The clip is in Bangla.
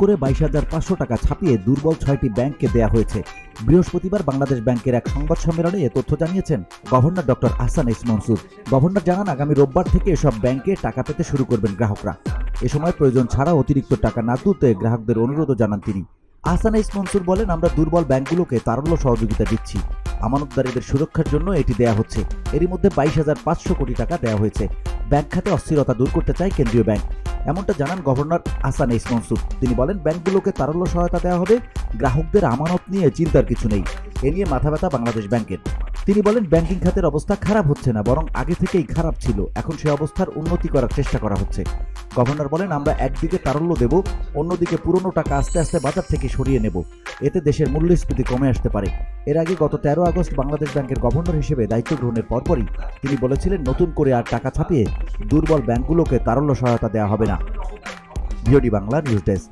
করে 22,500 টাকা ছাপিয়ে দুর্বল 6টি ব্যাংককে দেয়া হয়েছে। বৃহস্পতিবার বাংলাদেশ ব্যাংকের এক সংবাদ সম্মেলনে এ তথ্য জানিয়েছেন governor doctor Ahsan H Mansur. Governor জানান, আগামী রোববার থেকে এসব ব্যাংকে টাকা পেতে শুরু করবেন গ্রাহকরা। এ সময় প্রয়োজন ছাড়া অতিরিক্ত টাকা না তুলতে গ্রাহকদের অনুরোধও জানান তিনি। আহসান এইচ মনসুর বলেন, আমরা দুর্বল ব্যাংকগুলোকে তারল্য সহযোগিতা দিচ্ছি। আমানতদারীদের সুরক্ষার জন্য এটি দেয়া হচ্ছে। এরই মধ্যে 22,500 কোটি টাকা দেওয়া হয়েছে। ব্যাংক খাতে অস্থিরতা দূর করতে চায় কেন্দ্রীয় ব্যাংক, এমনটা জানান গভর্নর আহসান এইচ মনসুর। তিনি বলেন, ব্যাংকগুলোকে তারল্য সহায়তা দেওয়া হবে, গ্রাহকদের আমানত নিয়ে চিন্তার কিছু নেই। এ নিয়ে মাথা ব্যথা বাংলাদেশ ব্যাংকের। তিনি বলেন, ব্যাংকিং খাতের অবস্থা খারাপ হচ্ছে না, বরং আগে থেকেই খারাপ ছিল। এখন সে অবস্থার উন্নতি করার চেষ্টা করা হচ্ছে। গভর্নর বলেন, আমরা একদিকে তারল্য দেব, অন্যদিকে পুরনো টাকা আস্তে আস্তে বাজার থেকে সরিয়ে নেব। এতে দেশের মূল্যস্ফীতি কমে আসতে পারে। এর আগে গত 13 আগস্ট বাংলাদেশ ব্যাংকের গভর্নর হিসেবে দায়িত্ব গ্রহণের পরপরই তিনি বলেছিলেন, নতুন করে আর টাকা ছাপিয়ে দুর্বল ব্যাংকগুলোকে তারল্য সহায়তা দেওয়া হবে না। VOD Bangla news desk.